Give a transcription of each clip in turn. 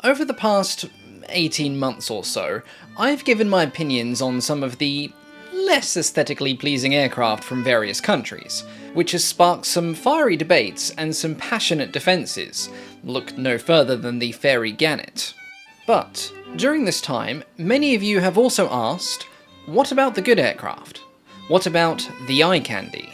Over the past 18 months or so, I've given my opinions on some of the less aesthetically pleasing aircraft from various countries, which has sparked some fiery debates and some passionate defences. Look no further than the fairy gannet. But, during this time, many of you have also asked, what about the good aircraft? What about the eye candy?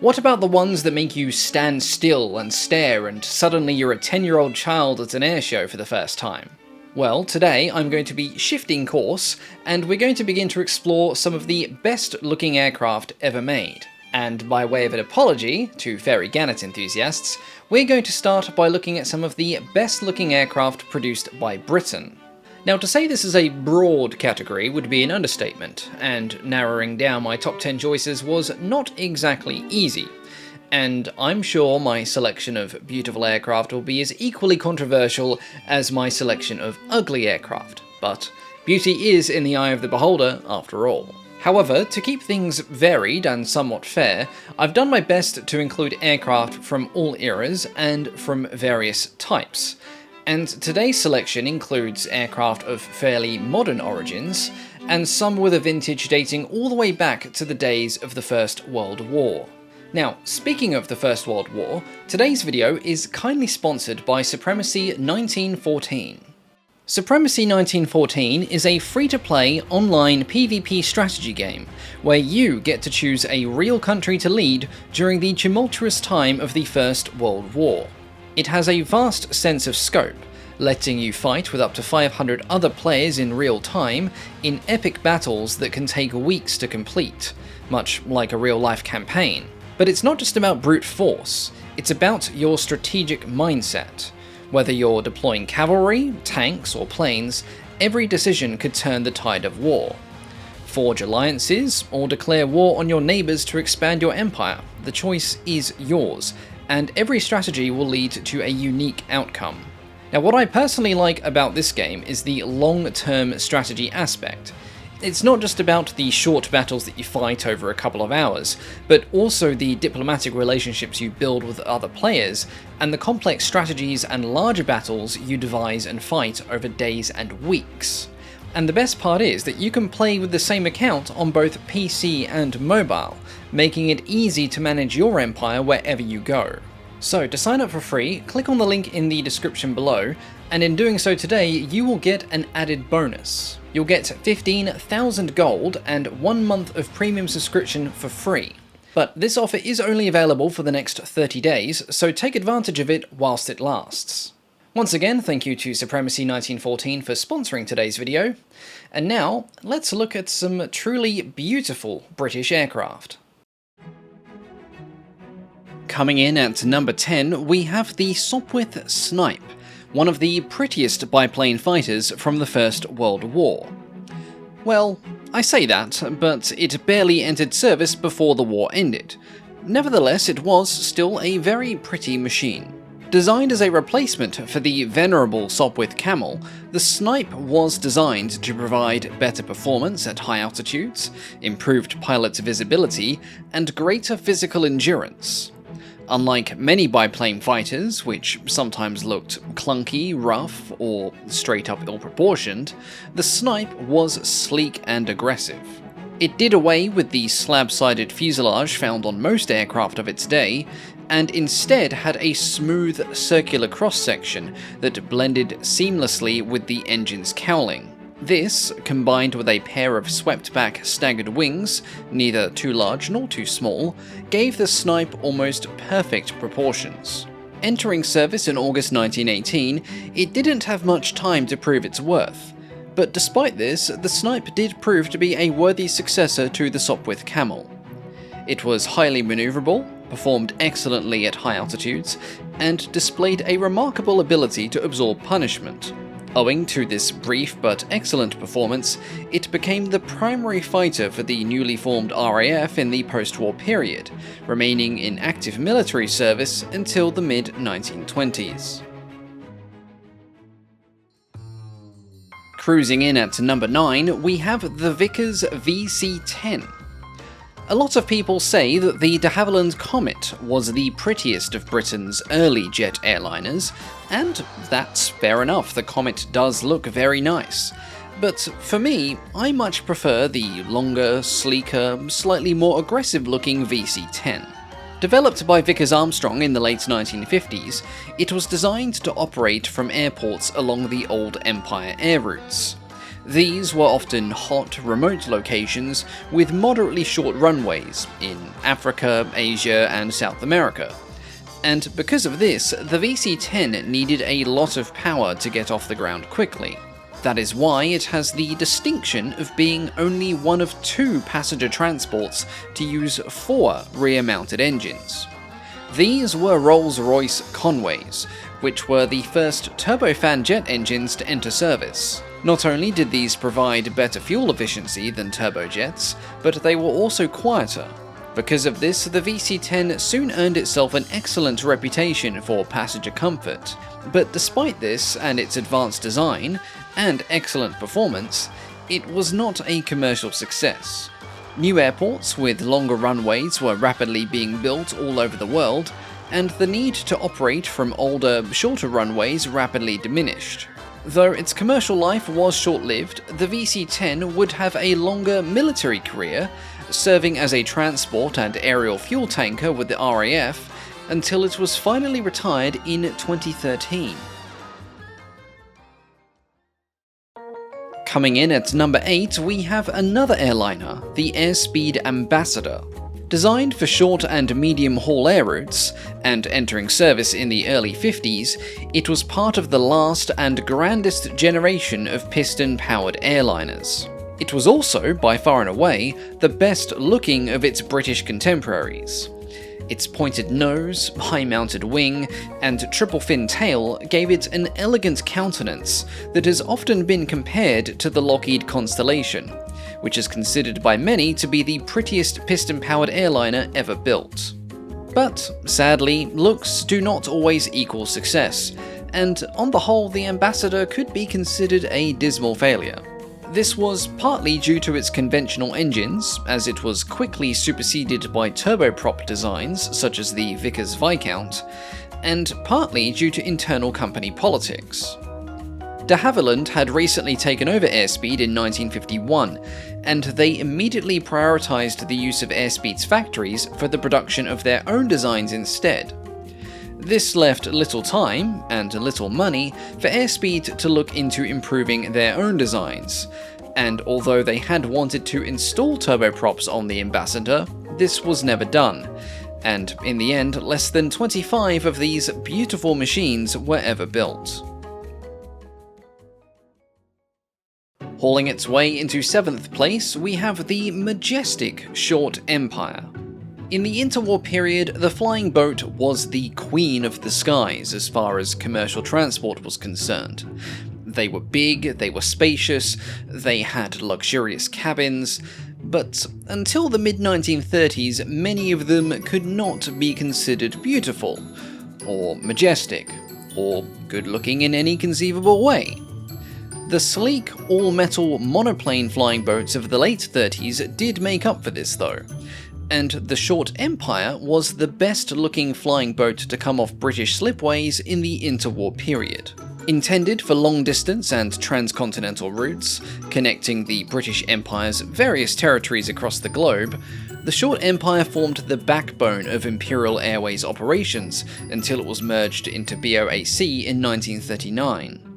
What about the ones that make you stand still and stare and suddenly you're a 10-year-old child at an airshow for the first time? Well, today I'm going to be shifting course, and we're going to begin to explore some of the best looking aircraft ever made. And by way of an apology to fairy gannet enthusiasts, we're going to start by looking at some of the best looking aircraft produced by Britain. Now, to say this is a broad category would be an understatement, and narrowing down my top 10 choices was not exactly easy. And I'm sure my selection of beautiful aircraft will be as equally controversial as my selection of ugly aircraft, but beauty is in the eye of the beholder after all. However, to keep things varied and somewhat fair, I've done my best to include aircraft from all eras and from various types. And today's selection includes aircraft of fairly modern origins, and some with a vintage dating all the way back to the days of the First World War. Now, speaking of the First World War, today's video is kindly sponsored by Supremacy 1914. Supremacy 1914 is a free-to-play online PvP strategy game, where you get to choose a real country to lead during the tumultuous time of the First World War. It has a vast sense of scope, letting you fight with up to 500 other players in real time in epic battles that can take weeks to complete, much like a real-life campaign. But it's not just about brute force, it's about your strategic mindset. Whether you're deploying cavalry, tanks, or planes, every decision could turn the tide of war. Forge alliances, or declare war on your neighbours to expand your empire. The choice is yours, and every strategy will lead to a unique outcome. Now, what I personally like about this game is the long-term strategy aspect. It's not just about the short battles that you fight over a couple of hours, but also the diplomatic relationships you build with other players, and the complex strategies and larger battles you devise and fight over days and weeks. And the best part is that you can play with the same account on both PC and mobile, making it easy to manage your empire wherever you go. So to sign up for free, click on the link in the description below, and in doing so today, you will get an added bonus. You'll get 15,000 gold and 1 month of premium subscription for free. But this offer is only available for the next 30 days, so take advantage of it whilst it lasts. Once again, thank you to Supremacy 1914 for sponsoring today's video. And now, let's look at some truly beautiful British aircraft. Coming in at number 10, we have the Sopwith Snipe, one of the prettiest biplane fighters from the First World War. Well, I say that, but it barely entered service before the war ended. Nevertheless, it was still a very pretty machine. Designed as a replacement for the venerable Sopwith Camel, the Snipe was designed to provide better performance at high altitudes, improved pilot visibility, and greater physical endurance. Unlike many biplane fighters, which sometimes looked clunky, rough, or straight up ill-proportioned, the Snipe was sleek and aggressive. It did away with the slab-sided fuselage found on most aircraft of its day, and instead had a smooth circular cross-section that blended seamlessly with the engine's cowling. This, combined with a pair of swept-back staggered wings, neither too large nor too small, gave the Snipe almost perfect proportions. Entering service in August 1918, it didn't have much time to prove its worth. But despite this, the Snipe did prove to be a worthy successor to the Sopwith Camel. It was highly maneuverable, performed excellently at high altitudes, and displayed a remarkable ability to absorb punishment. Owing to this brief but excellent performance, it became the primary fighter for the newly formed RAF in the post-war period, remaining in active military service until the mid-1920s. Cruising in at number 9, we have the Vickers VC-10. A lot of people say that the de Havilland Comet was the prettiest of Britain's early jet airliners, and that's fair enough, the Comet does look very nice. But for me, I much prefer the longer, sleeker, slightly more aggressive looking VC-10. Developed by Vickers Armstrong in the late 1950s, it was designed to operate from airports along the old Empire air routes. These were often hot, remote locations with moderately short runways in Africa, Asia, and South America. And because of this, the VC-10 needed a lot of power to get off the ground quickly. That is why it has the distinction of being only one of 2 passenger transports to use 4 rear-mounted engines. These were Rolls-Royce Conways, which were the first turbofan jet engines to enter service. Not only did these provide better fuel efficiency than turbojets, but they were also quieter. Because of this, the VC-10 soon earned itself an excellent reputation for passenger comfort. But despite this and its advanced design and excellent performance, it was not a commercial success. New airports with longer runways were rapidly being built all over the world, and the need to operate from older, shorter runways rapidly diminished. Though its commercial life was short-lived, the VC-10 would have a longer military career, serving as a transport and aerial fuel tanker with the RAF, until it was finally retired in 2013. Coming in at number 8, we have another airliner, the Airspeed Ambassador. Designed for short and medium-haul air routes, and entering service in the early 50s, it was part of the last and grandest generation of piston-powered airliners. It was also, by far and away, the best-looking of its British contemporaries. Its pointed nose, high-mounted wing, and triple-fin tail gave it an elegant countenance that has often been compared to the Lockheed Constellation, which is considered by many to be the prettiest piston-powered airliner ever built. But, sadly, looks do not always equal success, and on the whole the Ambassador could be considered a dismal failure. This was partly due to its conventional engines, as it was quickly superseded by turboprop designs such as the Vickers Viscount, and partly due to internal company politics. De Havilland had recently taken over Airspeed in 1951, and they immediately prioritised the use of Airspeed's factories for the production of their own designs instead. This left little time, and little money, for Airspeed to look into improving their own designs, and although they had wanted to install turboprops on the Ambassador, this was never done, and in the end less than 25 of these beautiful machines were ever built. Hauling its way into 7th place, we have the majestic Short Empire. In the interwar period, the flying boat was the queen of the skies as far as commercial transport was concerned. They were big, they were spacious, they had luxurious cabins, but until the mid-1930s, many of them could not be considered beautiful, or majestic, or good-looking in any conceivable way. The sleek, all-metal monoplane flying boats of the late 30s did make up for this though, and the Short Empire was the best-looking flying boat to come off British slipways in the interwar period. Intended for long-distance and transcontinental routes, connecting the British Empire's various territories across the globe, the Short Empire formed the backbone of Imperial Airways operations until it was merged into BOAC in 1939.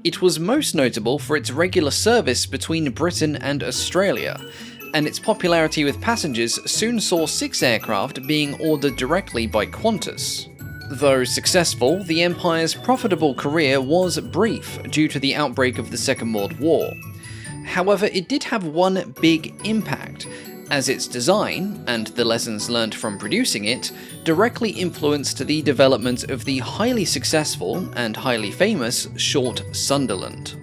It was most notable for its regular service between Britain and Australia, and its popularity with passengers soon saw 6 aircraft being ordered directly by Qantas. Though successful, the Empire's profitable career was brief due to the outbreak of the Second World War. However, it did have one big impact, as its design, and the lessons learned from producing it, directly influenced the development of the highly successful and highly famous Short Sunderland.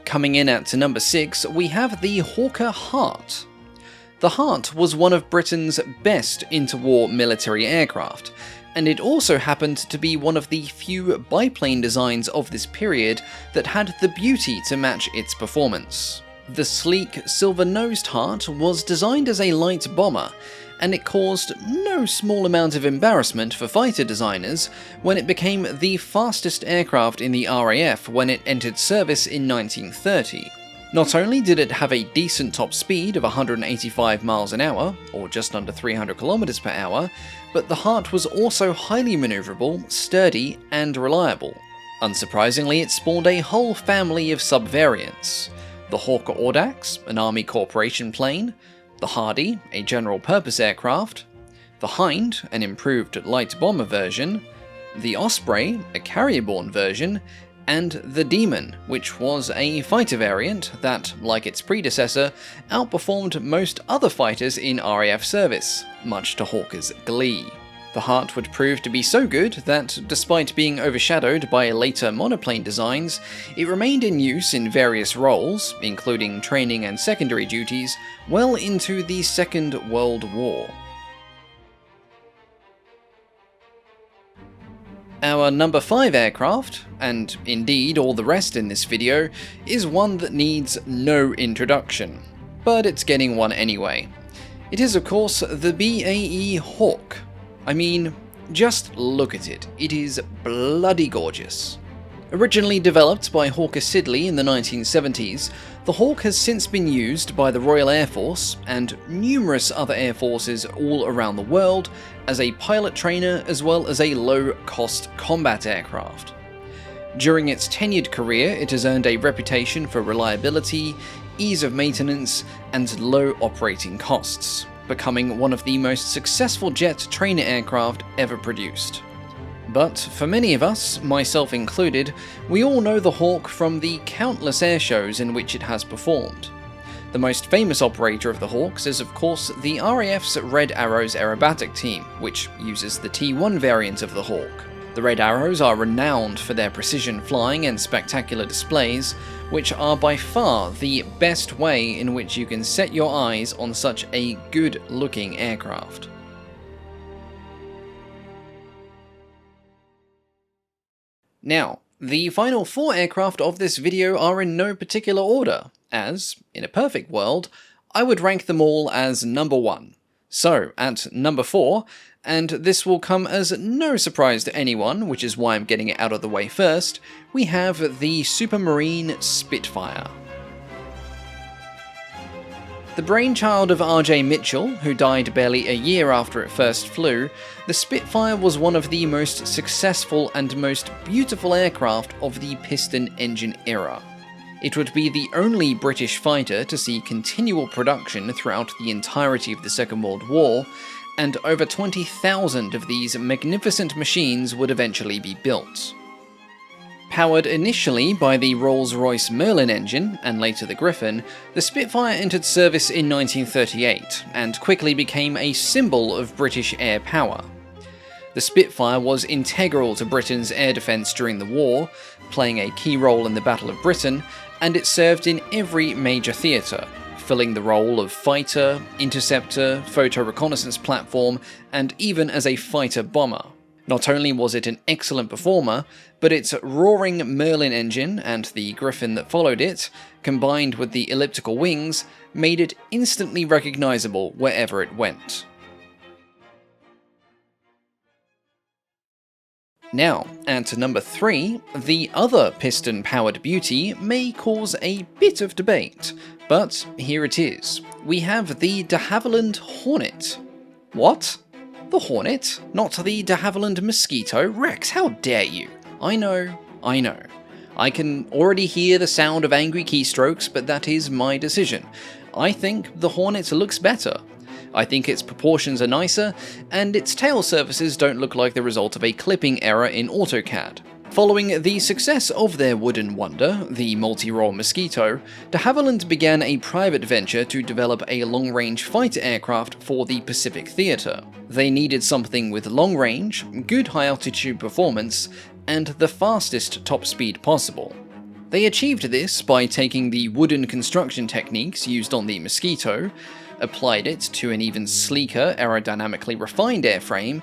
Coming in at number 6, we have the Hawker Hart. The Hart was one of Britain's best interwar military aircraft, and it also happened to be one of the few biplane designs of this period that had the beauty to match its performance. The sleek, silver-nosed Hart was designed as a light bomber, and it caused no small amount of embarrassment for fighter designers when it became the fastest aircraft in the RAF when it entered service in 1930. Not only did it have a decent top speed of 185 miles an hour, or just under 300 kilometers per hour, but the Hart was also highly maneuverable, sturdy, and reliable. Unsurprisingly, it spawned a whole family of subvariants. The Hawker Audax, an Army Corporation plane, the Hardy, a general-purpose aircraft, the Hind, an improved light bomber version, the Osprey, a carrier-borne version, and the Demon, which was a fighter variant that, like its predecessor, outperformed most other fighters in RAF service, much to Hawker's glee. The Hart would prove to be so good that, despite being overshadowed by later monoplane designs, it remained in use in various roles, including training and secondary duties, well into the Second World War. Our number 5 aircraft, and indeed all the rest in this video, is one that needs no introduction, but it's getting one anyway. It is of course the BAE Hawk. I mean, just look at it. It is bloody gorgeous. Originally developed by Hawker Siddeley in the 1970s, the Hawk has since been used by the Royal Air Force and numerous other air forces all around the world as a pilot trainer as well as a low-cost combat aircraft. During its tenured career, it has earned a reputation for reliability, ease of maintenance, and low operating costs, becoming one of the most successful jet trainer aircraft ever produced. But for many of us, myself included, we all know the Hawk from the countless air shows in which it has performed. The most famous operator of the Hawks is of course the RAF's Red Arrows aerobatic team, which uses the T1 variant of the Hawk. The Red Arrows are renowned for their precision flying and spectacular displays, which are by far the best way in which you can set your eyes on such a good-looking aircraft. Now, the final 4 aircraft of this video are in no particular order, as, in a perfect world, I would rank them all as number 1. So, at number 4, and this will come as no surprise to anyone, which is why I'm getting it out of the way first, we have the Supermarine Spitfire. The brainchild of R.J. Mitchell, who died barely a year after it first flew, the Spitfire was one of the most successful and most beautiful aircraft of the piston engine era. It would be the only British fighter to see continual production throughout the entirety of the Second World War, and over 20,000 of these magnificent machines would eventually be built. Powered initially by the Rolls-Royce Merlin engine, and later the Griffon, the Spitfire entered service in 1938, and quickly became a symbol of British air power. The Spitfire was integral to Britain's air defence during the war, playing a key role in the Battle of Britain, and it served in every major theatre, filling the role of fighter, interceptor, photo reconnaissance platform, and even as a fighter bomber. Not only was it an excellent performer, but its roaring Merlin engine and the Griffon that followed it, combined with the elliptical wings, made it instantly recognisable wherever it went. Now, at number 3, the other piston-powered beauty may cause a bit of debate, but here it is. We have the de Havilland Hornet. What? The Hornet? Not the de Havilland Mosquito? Rex, how dare you? I know. I can already hear the sound of angry keystrokes, but that is my decision. I think the Hornet looks better. I think its proportions are nicer, and its tail surfaces don't look like the result of a clipping error in AutoCAD. Following the success of their wooden wonder, the multi-role Mosquito, de Havilland began a private venture to develop a long-range fighter aircraft for the Pacific Theatre. They needed something with long range, good high-altitude performance, and the fastest top speed possible. They achieved this by taking the wooden construction techniques used on the Mosquito, applied it to an even sleeker, aerodynamically refined airframe,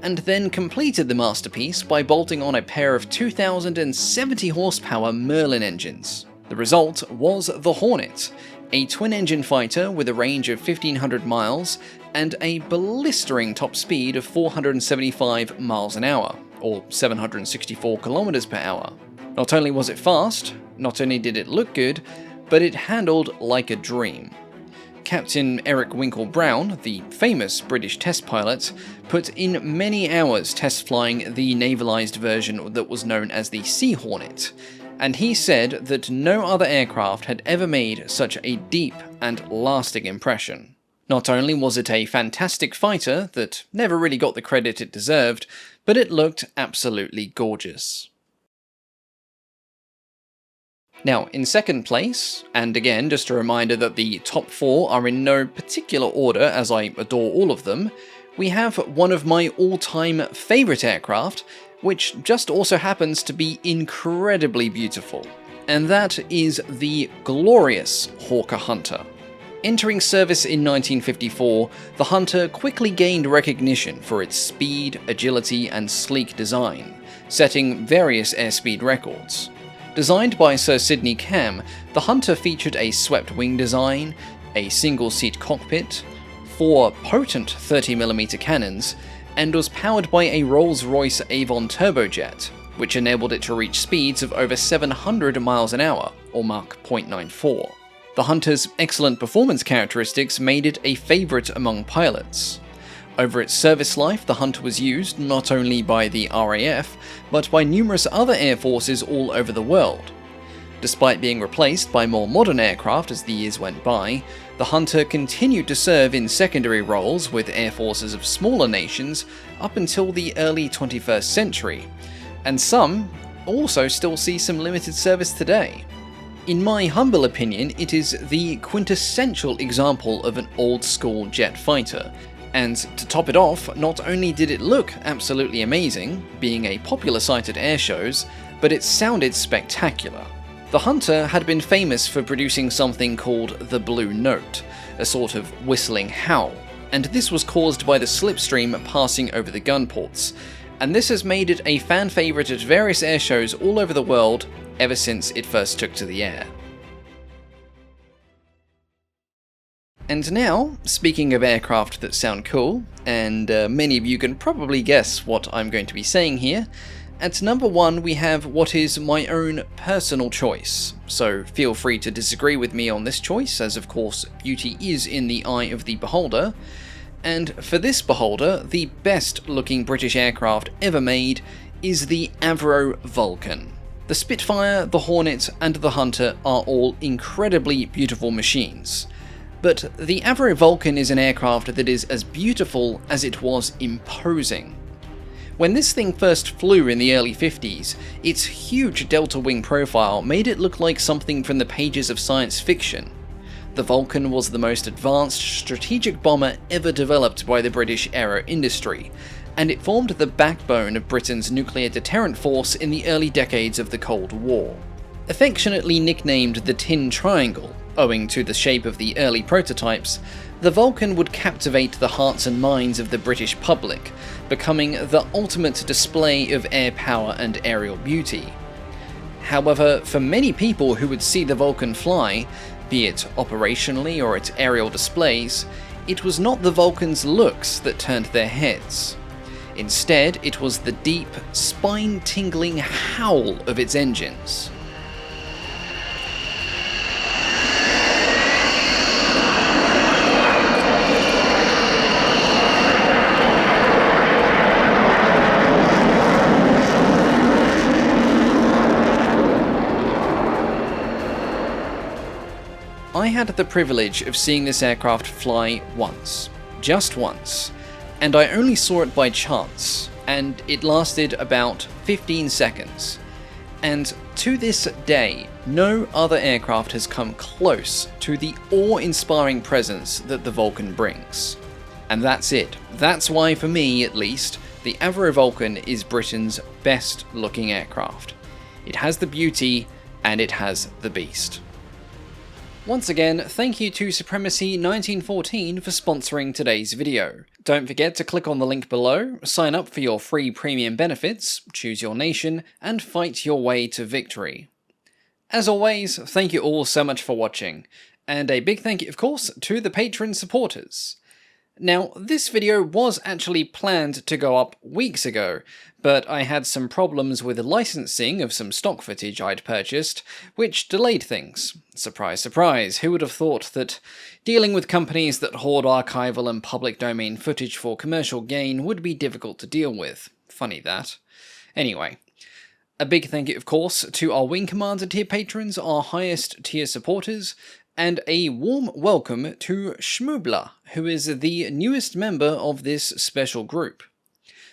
and then completed the masterpiece by bolting on a pair of 2,070 horsepower Merlin engines. The result was the Hornet, a twin-engine fighter with a range of 1,500 miles and a blistering top speed of 475 miles an hour, or 764 kilometers per hour. Not only was it fast, not only did it look good, but it handled like a dream. Captain Eric Winkle Brown, the famous British test pilot, put in many hours test flying the navalised version that was known as the Sea Hornet, and he said that no other aircraft had ever made such a deep and lasting impression. Not only was it a fantastic fighter that never really got the credit it deserved, but it looked absolutely gorgeous. Now, in second place, and again just a reminder that the top 4 are in no particular order as I adore all of them, we have one of my all-time favourite aircraft, which just also happens to be incredibly beautiful, and that is the glorious Hawker Hunter. Entering service in 1954, the Hunter quickly gained recognition for its speed, agility, and sleek design, setting various airspeed records. Designed by Sir Sidney Cam, the Hunter featured a swept-wing design, a single-seat cockpit, 4 potent 30mm cannons, and was powered by a Rolls-Royce Avon turbojet, which enabled it to reach speeds of over 700 miles an hour, or Mach 0.94. The Hunter's excellent performance characteristics made it a favourite among pilots. Over its service life, the Hunter was used not only by the RAF, but by numerous other air forces all over the world. Despite being replaced by more modern aircraft as the years went by, the Hunter continued to serve in secondary roles with air forces of smaller nations up until the early 21st century, and some also still see some limited service today. In my humble opinion, it is the quintessential example of an old-school jet fighter. And to top it off, not only did it look absolutely amazing, being a popular sight at air shows, but it sounded spectacular. The Hunter had been famous for producing something called the Blue Note, a sort of whistling howl, and this was caused by the slipstream passing over the gun ports, and this has made it a fan favourite at various air shows all over the world ever since it first took to the air. And now, speaking of aircraft that sound cool, and many of you can probably guess what I'm going to be saying here, at number 1 we have what is my own personal choice, so feel free to disagree with me on this choice, as of course beauty is in the eye of the beholder, and for this beholder, the best looking British aircraft ever made is the Avro Vulcan. The Spitfire, the Hornet, and the Hunter are all incredibly beautiful machines. But the Avro Vulcan is an aircraft that is as beautiful as it was imposing. When this thing first flew in the early 50s, its huge delta wing profile made it look like something from the pages of science fiction. The Vulcan was the most advanced strategic bomber ever developed by the British aero industry, and it formed the backbone of Britain's nuclear deterrent force in the early decades of the Cold War. Affectionately nicknamed the Tin Triangle, owing to the shape of the early prototypes, the Vulcan would captivate the hearts and minds of the British public, becoming the ultimate display of air power and aerial beauty. However, for many people who would see the Vulcan fly, be it operationally or its aerial displays, it was not the Vulcan's looks that turned their heads. Instead, it was the deep, spine-tingling howl of its engines. I had the privilege of seeing this aircraft fly once, just once, and I only saw it by chance, and it lasted about 15 seconds. And to this day, no other aircraft has come close to the awe-inspiring presence that the Vulcan brings. And that's it. That's why, for me at least, the Avro Vulcan is Britain's best looking aircraft. It has the beauty, and it has the beast. Once again, thank you to Supremacy 1914 for sponsoring today's video. Don't forget to click on the link below, sign up for your free premium benefits, choose your nation, and fight your way to victory. As always, thank you all so much for watching, and a big thank you, of course, to the Patreon supporters. Now, this video was actually planned to go up weeks ago, but I had some problems with the licensing of some stock footage I'd purchased, which delayed things. Surprise, surprise, who would have thought that dealing with companies that hoard archival and public domain footage for commercial gain would be difficult to deal with? Funny that. Anyway. A big thank you, of course, to our Wing Commander tier patrons, our highest tier supporters, and a warm welcome to Schmoobler, who is the newest member of this special group.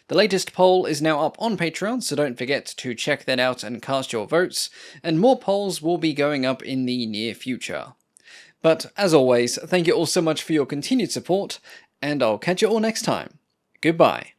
The latest poll is now up on Patreon, so don't forget to check that out and cast your votes, and more polls will be going up in the near future. But as always, thank you all so much for your continued support, and I'll catch you all next time. Goodbye.